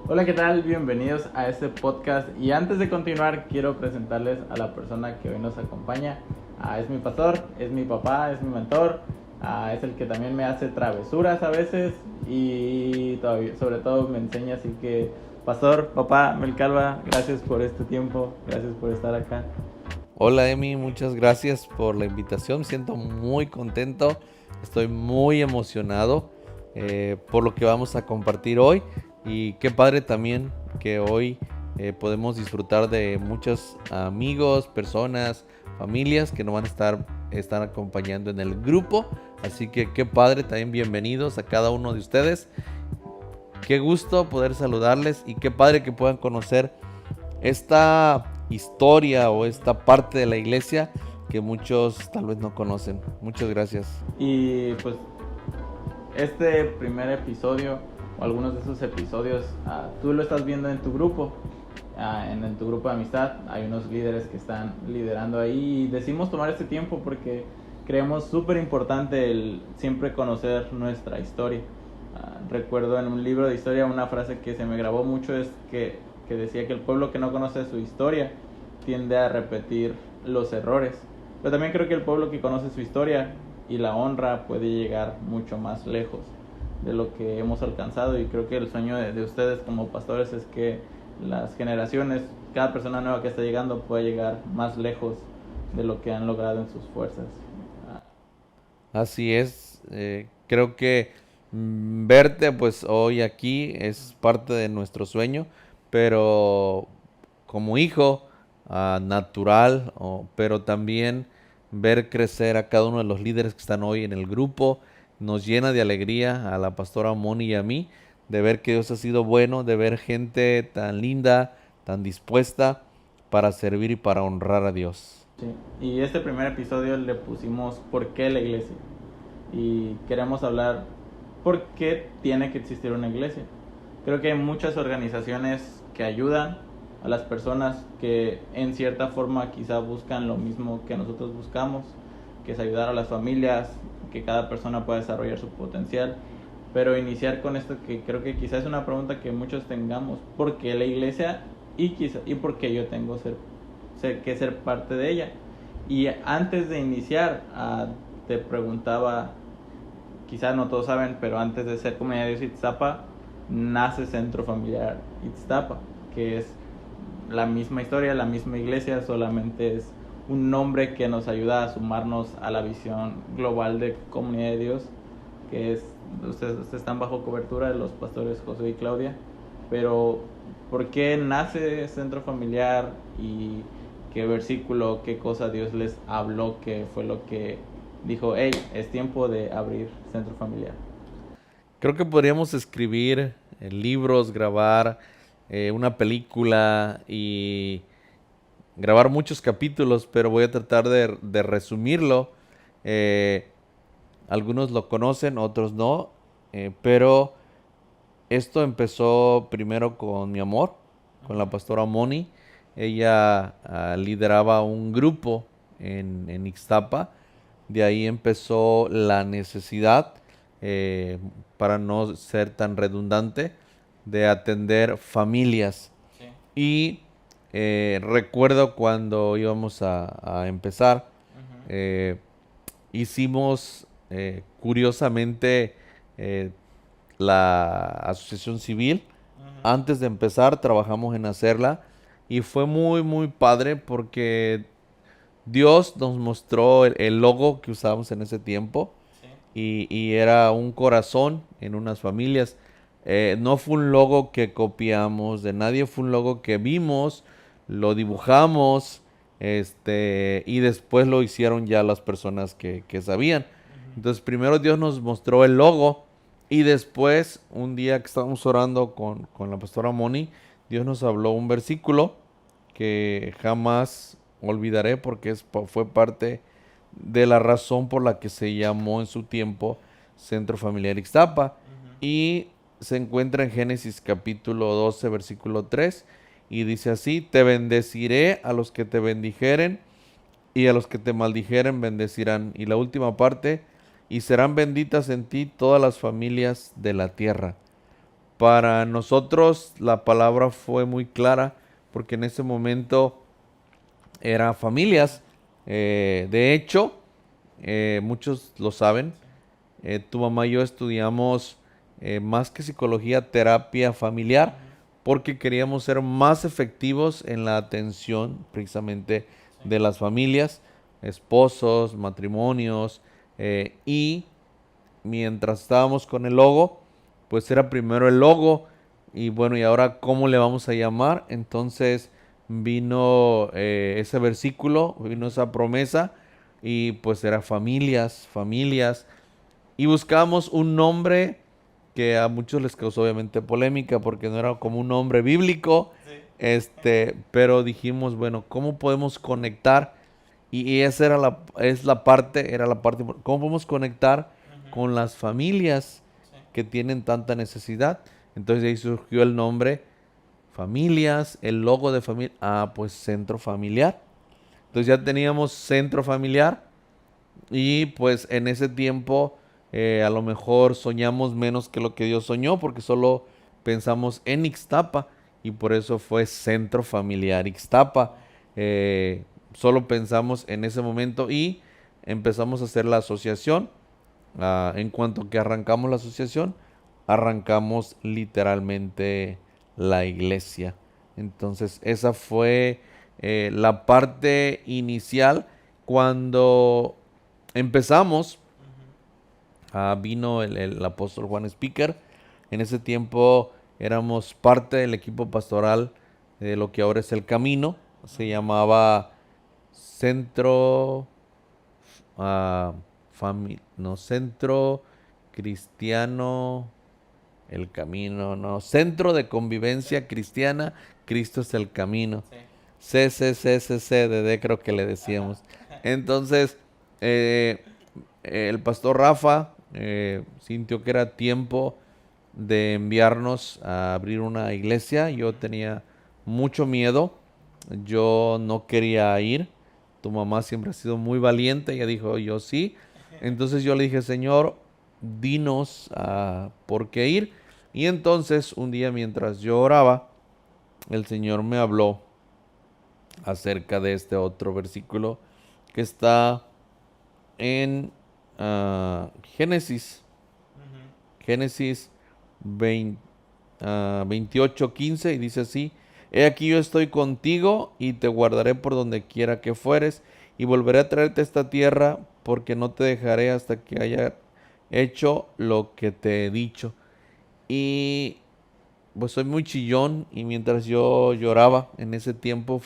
Hola, ¿qué tal? Bienvenidos a este podcast. Y antes de continuar, quiero presentarles a la persona que hoy nos acompaña. Es mi pastor, es mi papá, es mi mentor, es el que también me hace travesuras a veces y todavía, sobre todo me enseña. Así que, pastor, papá, Mel Calva, gracias por este tiempo, gracias por estar acá. Hola Emi, muchas gracias por la invitación. Me siento muy contento, estoy muy emocionado por lo que vamos a compartir hoy y qué padre también que hoy podemos disfrutar de muchos amigos, personas, familias que nos van a estar acompañando en el grupo. Así que qué padre, también bienvenidos a cada uno de ustedes. Qué gusto poder saludarles y qué padre que puedan conocer esta historia o esta parte de la iglesia que muchos tal vez no conocen. Muchas gracias. Y pues este primer episodio o algunos de esos episodios, tú lo estás viendo en tu grupo, en tu grupo de amistad. Hay unos líderes que están liderando ahí y decimos tomar este tiempo porque creemos súper importante el siempre conocer nuestra historia. Recuerdo en un libro de historia una frase que se me grabó mucho, es que decía que el pueblo que no conoce su historia tiende a repetir los errores. Pero también creo que el pueblo que conoce su historia y la honra puede llegar mucho más lejos de lo que hemos alcanzado. Y creo que el sueño de ustedes como pastores es que las generaciones, cada persona nueva que está llegando pueda llegar más lejos de lo que han logrado en sus fuerzas. Así es, creo que verte pues hoy aquí es parte de nuestro sueño, pero como hijo natural, pero también ver crecer a cada uno de los líderes que están hoy en el grupo nos llena de alegría a la pastora Moni y a mí, de ver que Dios ha sido bueno, de ver gente tan linda, tan dispuesta para servir y para honrar a Dios. Sí. Y este primer episodio le pusimos ¿por qué la iglesia? Y queremos hablar por qué tiene que existir una iglesia. Creo que hay muchas organizaciones que ayudan a las personas que en cierta forma quizá buscan lo mismo que nosotros buscamos, que es ayudar a las familias, que cada persona pueda desarrollar su potencial. Pero iniciar con esto, que creo que quizás es una pregunta que muchos tengamos: ¿por qué la iglesia? Y por qué yo tengo que ser parte de ella. Y antes de iniciar, te preguntaba, quizás no todos saben, pero antes de ser Comunidad de Dios Itztapa, nace Centro Familiar Itztapa, que es la misma historia, la misma iglesia, solamente es un nombre que nos ayuda a sumarnos a la visión global de Comunidad de Dios, que es, ustedes están bajo cobertura de los pastores José y Claudia. Pero ¿por qué nace Centro Familiar y qué versículo, qué cosa Dios les habló, qué fue lo que dijo: hey, es tiempo de abrir Centro Familiar? Creo que podríamos escribir libros, grabar una película y grabar muchos capítulos, pero voy a tratar de resumirlo. Eh, Algunos lo conocen, otros no, pero esto empezó primero con mi amor, con la pastora Moni. Ella lideraba un grupo en Ixtapa. De ahí empezó la necesidad, eh, para no ser tan redundante, de atender familias. Sí. Y recuerdo cuando íbamos a empezar, Uh-huh. eh, hicimos curiosamente eh, la asociación civil. Uh-huh. Antes de empezar trabajamos en hacerla y fue muy muy padre porque Dios nos mostró el logo que usábamos en ese tiempo Sí. y era un corazón en unas familias. No fue un logo que copiamos de nadie, fue un logo que vimos, lo dibujamos, y después lo hicieron ya las personas que sabían. Uh-huh. Entonces primero Dios nos mostró el logo y después un día que estábamos orando con la pastora Moni, Dios nos habló un versículo que jamás olvidaré porque fue parte de la razón por la que se llamó en su tiempo Centro Familiar Ixtapa. Uh-huh. Y se encuentra en Génesis capítulo 12, versículo 3. Y dice así: te bendeciré a los que te bendijeren y a los que te maldijeren bendecirán. Y la última parte: y serán benditas en ti todas las familias de la tierra. para nosotros la palabra fue muy clara porque en ese momento eran familias. De hecho, muchos lo saben, tu mamá y yo estudiamos más que psicología, terapia familiar, porque queríamos ser más efectivos en la atención precisamente de las familias, esposos, matrimonios, y mientras estábamos con el logo, pues era primero el logo y bueno, y ahora cómo le vamos a llamar. Entonces vino ese versículo, vino esa promesa y pues era familias, familias. Y buscamos un nombre que a muchos les causó obviamente polémica porque no era como un nombre bíblico, pero dijimos, bueno, ¿cómo podemos conectar? Y esa era la parte, ¿cómo podemos conectar con las familias que tienen tanta necesidad? Entonces ahí surgió el nombre familias, el logo de familia, pues centro familiar. Entonces ya teníamos centro familiar y pues en ese tiempo a lo mejor soñamos menos que lo que Dios soñó porque solo pensamos en Ixtapa y por eso fue Centro Familiar Ixtapa. Solo pensamos en ese momento y empezamos a hacer la asociación. En cuanto que arrancamos la asociación, arrancamos literalmente la iglesia. Entonces esa fue la parte inicial cuando empezamos. Vino el apóstol Juan Speaker. En ese tiempo éramos parte del equipo pastoral de lo que ahora es El Camino. Se llamaba Centro, Centro Cristiano, El Camino, no, Centro de Convivencia Cristiana, Cristo es el Camino. CCCCCDD creo que le decíamos. Entonces, el pastor Rafa sintió que era tiempo de enviarnos a abrir una iglesia. Yo tenía mucho miedo, yo no quería ir. Tu mamá siempre ha sido muy valiente, ella dijo yo sí. Entonces yo le dije, Señor, dinos por qué ir. Y entonces un día mientras yo oraba, el Señor me habló acerca de este otro versículo que está en Génesis. Génesis 28:15 y dice así: He aquí yo estoy contigo y te guardaré por donde quiera que fueres y volveré a traerte a esta tierra porque no te dejaré hasta que haya hecho lo que te he dicho. Y pues soy muy chillón y mientras yo lloraba en ese tiempo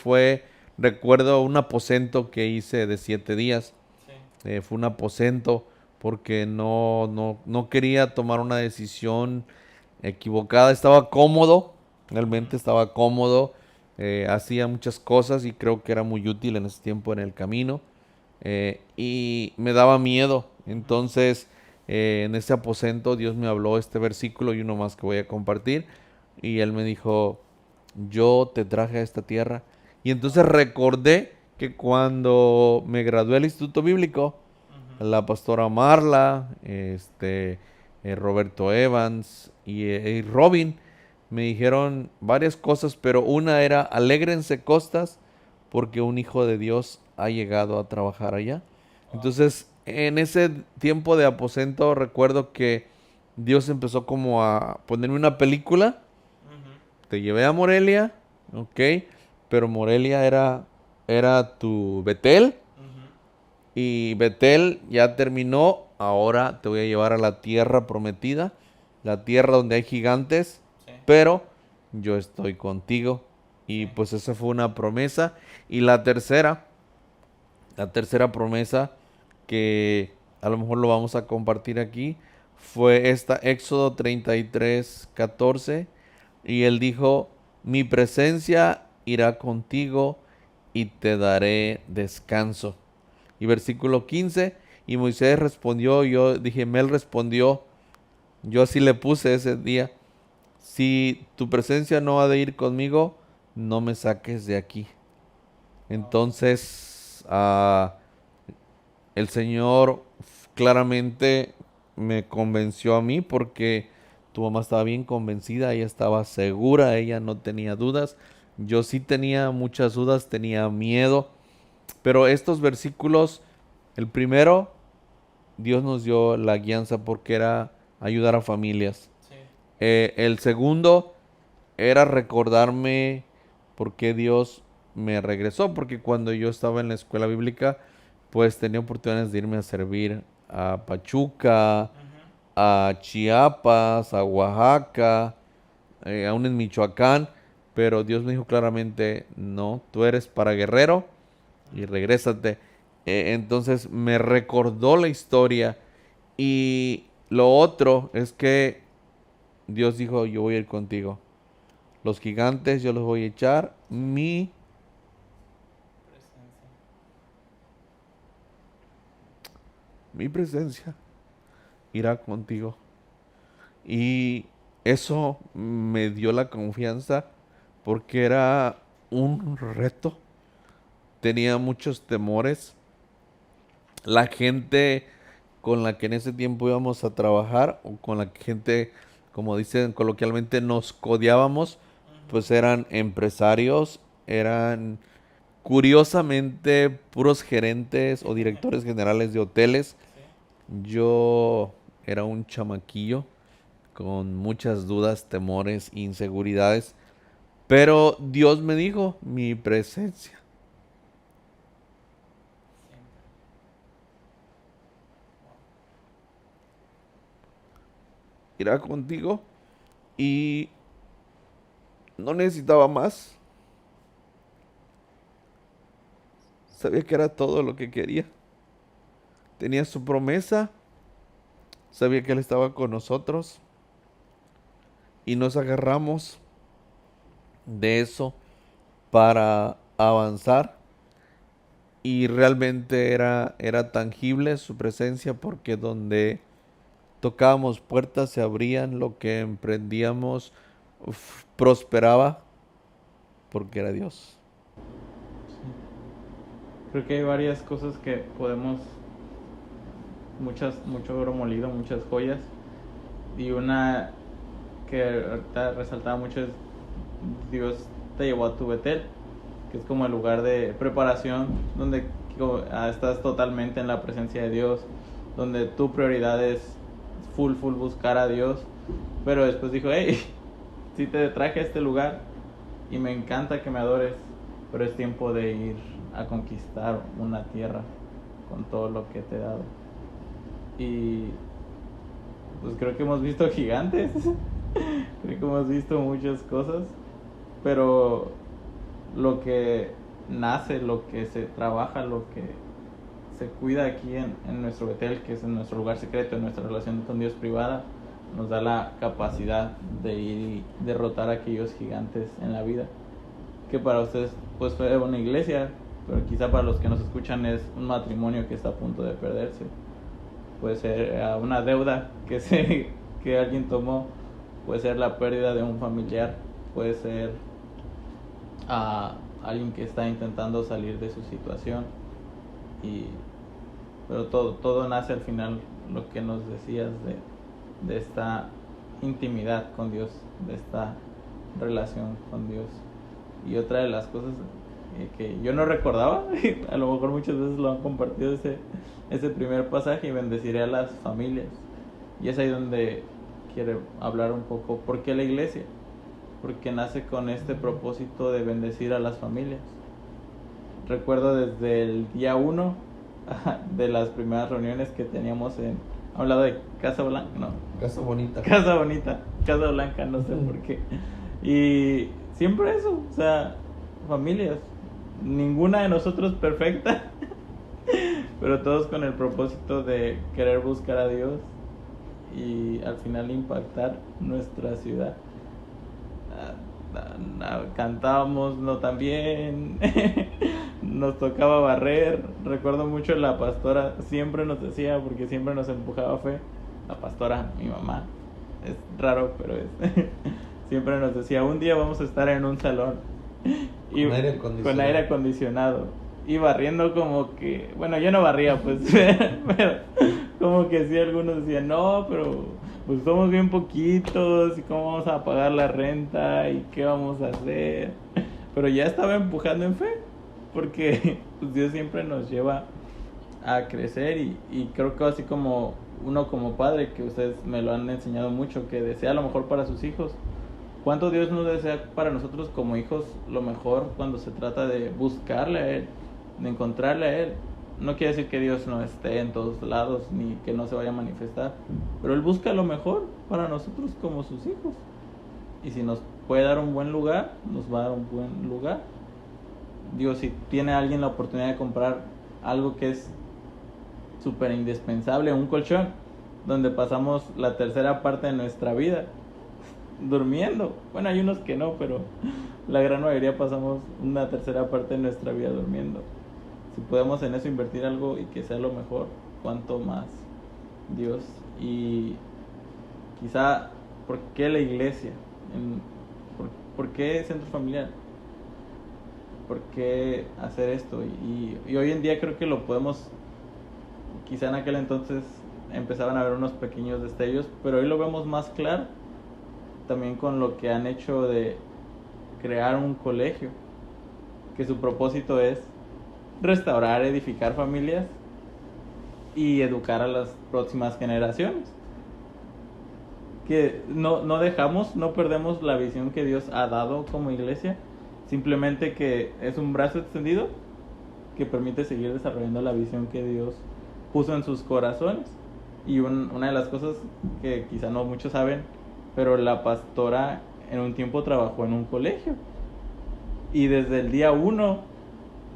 recuerdo un aposento que hice de 7 días. Fue un aposento porque no quería tomar una decisión equivocada. Estaba cómodo, realmente estaba cómodo. Hacía muchas cosas y creo que era muy útil en ese tiempo en el camino. Y me daba miedo. Entonces, en ese aposento Dios me habló este versículo y uno más que voy a compartir. Y Él me dijo, yo te traje a esta tierra. Y entonces recordé que cuando me gradué del Instituto Bíblico, la pastora Marla, Roberto Evans y Robin me dijeron varias cosas, pero una era, alégrense costas porque un hijo de Dios ha llegado a trabajar allá. Entonces, en ese tiempo de aposento recuerdo que Dios empezó como a ponerme una película. Te llevé a Morelia, ok, pero Morelia era tu Betel. Y Betel ya terminó, ahora te voy a llevar a la tierra prometida, la tierra donde hay gigantes, pero yo estoy contigo. Y pues esa fue una promesa. Y la tercera promesa que a lo mejor lo vamos a compartir aquí, fue esta, Éxodo 33:14. Y él dijo, mi presencia irá contigo y te daré descanso. Y versículo 15, y Moisés respondió, yo dije, Mel respondió, yo así le puse ese día, si tu presencia no ha de ir conmigo, no me saques de aquí. Entonces, el Señor claramente me convenció a mí porque Tu mamá estaba bien convencida, ella estaba segura, ella no tenía dudas. Yo sí tenía muchas dudas, tenía miedo. Pero estos versículos, el primero, Dios nos dio la guianza porque era ayudar a familias. Sí. El segundo era recordarme por qué Dios me regresó, porque cuando yo estaba en la escuela bíblica, pues tenía oportunidades de irme a servir a Pachuca, Ujú. a Chiapas, a Oaxaca, aún en Michoacán, pero Dios me dijo claramente, no, tú eres para Guerrero y regrésate. Entonces me recordó la historia y lo otro es que Dios dijo, yo voy a ir contigo. Los gigantes yo los voy a echar. Presencia. Mi presencia irá contigo. Y eso me dio la confianza porque era un reto. Tenía muchos temores. La gente con la que en ese tiempo íbamos a trabajar o con la gente, como dicen coloquialmente, nos codeábamos, Ujú. pues eran empresarios, eran curiosamente puros gerentes o directores generales de hoteles. Sí. Yo era un chamaquillo con muchas dudas, temores, inseguridades, pero Dios me dijo, mi presencia Siempre. Wow. irá contigo y no necesitaba más. Sabía que era todo lo que quería. Tenía su promesa, sabía que Él estaba con nosotros y nos agarramos de eso para avanzar y realmente era tangible su presencia porque donde tocábamos puertas se abrían, lo que emprendíamos prosperaba porque era Dios. Sí. Creo que hay varias cosas que podemos, mucho oro molido, muchas joyas. Y una que ahorita resaltaba mucho es Dios te llevó a tu Betel, que es como el lugar de preparación donde estás totalmente en la presencia de Dios, donde tu prioridad es full buscar a Dios. Pero después dijo, hey, si te traje a este lugar y me encanta que me adores, pero es tiempo de ir a conquistar una tierra con todo lo que te he dado. Y pues creo que hemos visto gigantes, creo que hemos visto muchas cosas, pero lo que nace, lo que se trabaja, lo que se cuida aquí en nuestro Betel, que es en nuestro lugar secreto, en nuestra relación con Dios privada, nos da la capacidad de ir y derrotar a aquellos gigantes en la vida, que para ustedes pues fue una iglesia, pero quizá para los que nos escuchan es un matrimonio que está a punto de perderse. Puede ser una deuda que alguien tomó, puede ser la pérdida de un familiar, puede ser a alguien que está intentando salir de su situación. Pero todo nace al final, lo que nos decías de esta intimidad con Dios, de esta relación con Dios. Y otra de las cosas que yo no recordaba, a lo mejor muchas veces lo han compartido ese primer pasaje, y bendeciré a las familias. Y es ahí donde quiero hablar un poco, ¿por qué la iglesia? Porque nace con este propósito de bendecir a las familias. Recuerdo desde el día 1 de las primeras reuniones que teníamos a un lado de Casa Blanca, no, Casa bonita. Casa Bonita, Casa Blanca, no sé por qué. Y siempre eso, o sea, familias, ninguna de nosotros perfecta, pero todos con el propósito de querer buscar a Dios y al final impactar nuestra ciudad. Cantábamos no tan bien, nos tocaba barrer. Recuerdo mucho la pastora siempre nos decía, porque siempre nos empujaba fe, la pastora, mi mamá, es raro pero es siempre nos decía, un día vamos a estar en un salón y con aire acondicionado y barriendo, como que, bueno, yo no barría pues, Como que sí, algunos decían, no, pero pues somos bien poquitos, y cómo vamos a pagar la renta, y qué vamos a hacer. Pero ya estaba empujando en fe, porque pues, Dios siempre nos lleva a crecer, y creo que así como uno como padre, que ustedes me lo han enseñado mucho, que desea lo mejor para sus hijos. ¿Cuánto Dios nos desea para nosotros como hijos lo mejor cuando se trata de buscarle a Él, de encontrarle a Él? No quiere decir que Dios no esté en todos lados ni que no se vaya a manifestar, pero Él busca lo mejor para nosotros como sus hijos. Y si nos puede dar un buen lugar, nos va a dar un buen lugar. Digo, si tiene alguien la oportunidad de comprar algo que es súper indispensable, un colchón, donde pasamos la tercera parte de nuestra vida durmiendo. Bueno, hay unos que no, pero la gran mayoría pasamos una tercera parte de nuestra vida durmiendo. Si podemos en eso invertir algo y que sea lo mejor, cuanto más Dios. Y quizá, ¿por qué la iglesia? ¿Por qué centro familiar? ¿Por qué hacer esto? Y hoy en día creo que lo podemos, quizá en aquel entonces empezaban a haber unos pequeños destellos, pero hoy lo vemos más claro, también con lo que han hecho de crear un colegio, que su propósito es restaurar, edificar familias y educar a las próximas generaciones. Que no dejamos, no perdemos la visión que Dios ha dado como iglesia, simplemente que es un brazo extendido que permite seguir desarrollando la visión que Dios puso en sus corazones. Y una de las cosas que quizá no muchos saben, pero la pastora en un tiempo trabajó en un colegio. Y desde el día 1,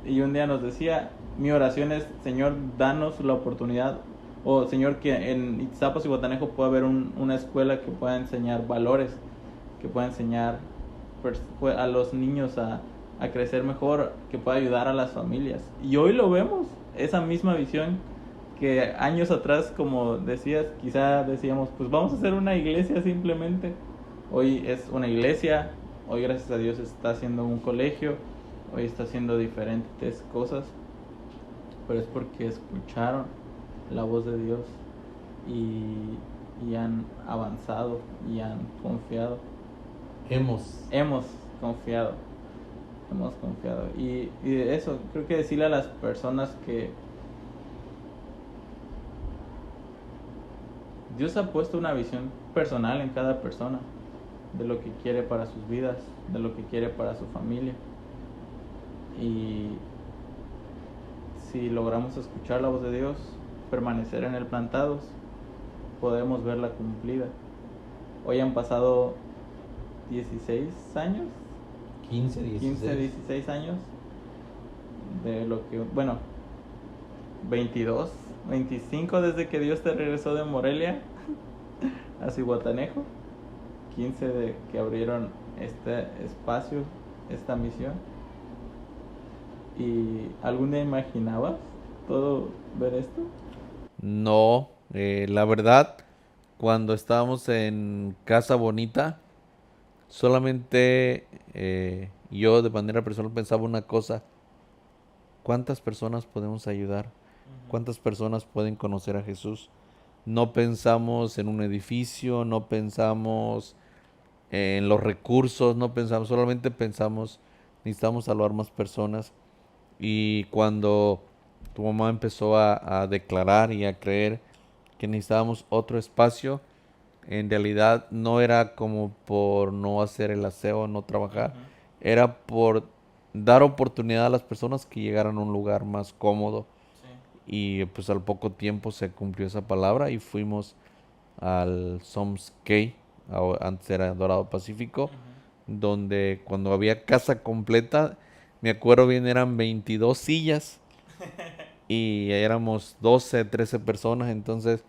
y un día nos decía, mi oración es, Señor, danos la oportunidad, o Señor, que en Ixtapas y Guatanejo pueda haber una escuela que pueda enseñar valores, que pueda enseñar a los niños a crecer mejor, que pueda ayudar a las familias. Y hoy lo vemos, esa misma visión que años atrás, como decías, quizá decíamos, pues vamos a hacer una iglesia simplemente. Hoy es una iglesia, hoy gracias a Dios está haciendo un colegio, hoy está haciendo diferentes cosas, pero es porque escucharon la voz de Dios y han avanzado y han confiado. Hemos confiado. Y eso, creo que decirle a las personas que Dios ha puesto una visión personal en cada persona de lo que quiere para sus vidas, de lo que quiere para su familia. Y si logramos escuchar la voz de Dios, permanecer en Él plantados, podemos verla cumplida. Hoy han pasado 16 años, 15, 16 años de lo que, bueno, 22, 25 desde que Dios te regresó de Morelia a Zihuatanejo, 15 de que abrieron este espacio, esta misión. ¿Y algún día imaginabas todo ver esto? No, la verdad, cuando estábamos en Casa Bonita, solamente yo de manera personal pensaba una cosa: ¿cuántas personas podemos ayudar? ¿Cuántas personas pueden conocer a Jesús? No pensamos en un edificio, no pensamos en los recursos, no pensamos, solamente pensamos, necesitamos salvar más personas. Y cuando tu mamá empezó a declarar y a creer que necesitábamos otro espacio, en realidad no era como por no hacer el aseo, no trabajar, era por dar oportunidad a las personas que llegaran a un lugar más cómodo. Y pues al poco tiempo se cumplió esa palabra y fuimos al Soms Cay, antes era Dorado Pacífico, donde cuando había casa completa, me acuerdo bien, eran 22 sillas y éramos 12, 13 personas. Entonces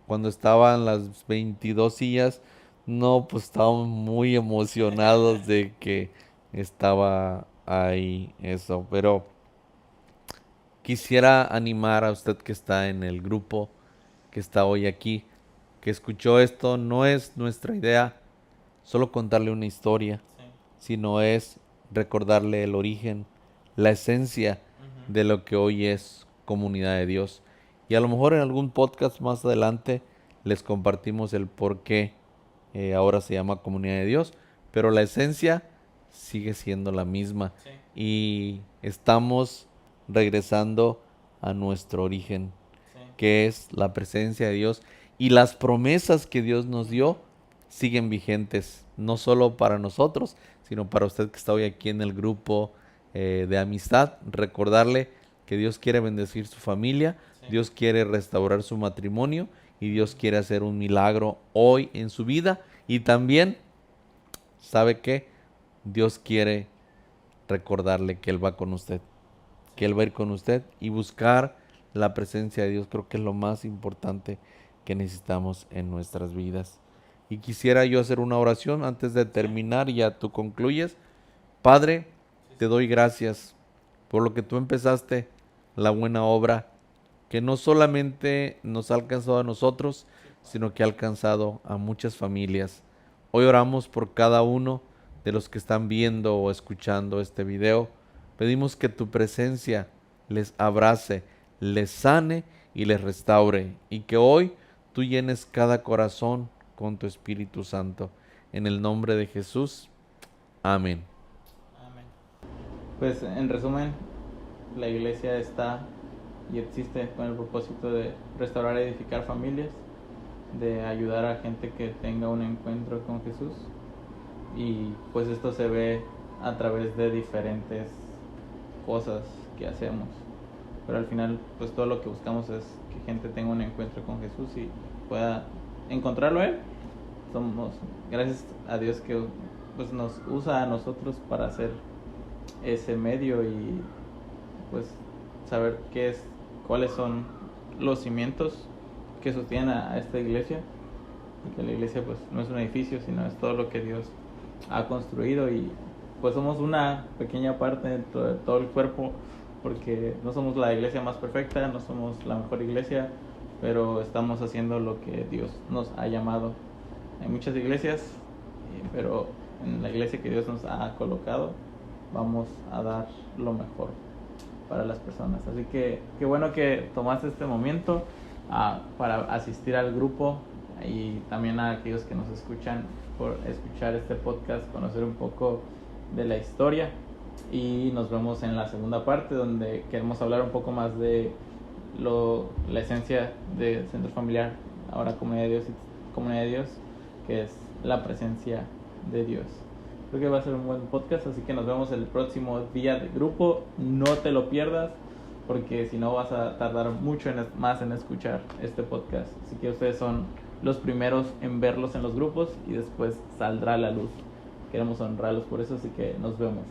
cuando estaban las 22 sillas, no, pues estábamos muy emocionados de que estaba ahí eso. Pero quisiera animar a usted que está en el grupo, que está hoy aquí, que escuchó esto. No es nuestra idea solo contarle una historia, sino es recordarle el origen, la esencia de lo que hoy es Comunidad de Dios. Y a lo mejor en algún podcast más adelante les compartimos el por qué ahora se llama Comunidad de Dios, pero la esencia sigue siendo la misma. Sí. Y estamos regresando a nuestro origen, Sí. que es la presencia de Dios, y las promesas que Dios nos dio siguen vigentes, no solo para nosotros, sino para usted que está hoy aquí en el grupo de amistad. Recordarle que Dios quiere bendecir su familia, Sí. Dios quiere restaurar su matrimonio y Dios quiere hacer un milagro hoy en su vida. Y también, ¿sabe qué? Dios quiere recordarle que Él va con usted, que Él va a ir con usted, y buscar la presencia de Dios. Creo que es lo más importante que necesitamos en nuestras vidas. Y quisiera yo hacer una oración antes de terminar, y ya tú concluyes. Padre, te doy gracias por lo que tú empezaste, la buena obra, que no solamente nos ha alcanzado a nosotros, sino que ha alcanzado a muchas familias. Hoy oramos por cada uno de los que están viendo o escuchando este video. Pedimos que tu presencia les abrace, les sane y les restaure, y que hoy tú llenes cada corazón con tu Espíritu Santo. En el nombre de Jesús. Amén. Amén. Pues en resumen, la iglesia está y existe con el propósito de restaurar y edificar familias, de ayudar a gente que tenga un encuentro con Jesús, y pues esto se ve a través de diferentes cosas que hacemos, pero al final pues todo lo que buscamos es que gente tenga un encuentro con Jesús y pueda encontrarlo a Él. Somos, gracias a Dios, que pues nos usa a nosotros para hacer ese medio y pues saber cuáles son los cimientos que sostienen a esta iglesia, porque la iglesia pues no es un edificio, sino es todo lo que Dios ha construido, y pues somos una pequeña parte dentro de todo el cuerpo, porque no somos la iglesia más perfecta, no somos la mejor iglesia, pero estamos haciendo lo que Dios nos ha llamado. Hay muchas iglesias, pero en la iglesia que Dios nos ha colocado vamos a dar lo mejor para las personas. Así que qué bueno que tomaste este momento para asistir al grupo, y también a aquellos que nos escuchan por escuchar este podcast, conocer un poco de la historia, y nos vemos en la segunda parte, donde queremos hablar un poco más de la esencia de Centro Familiar, ahora Comunidad de Dios, que es la presencia de Dios. Creo que va a ser un buen podcast, así que nos vemos el próximo día de grupo. No te lo pierdas, porque si no vas a tardar mucho más en escuchar este podcast. Así que ustedes son los primeros en verlos en los grupos, y después saldrá a la luz. Queremos honrarlos por eso, así que nos vemos.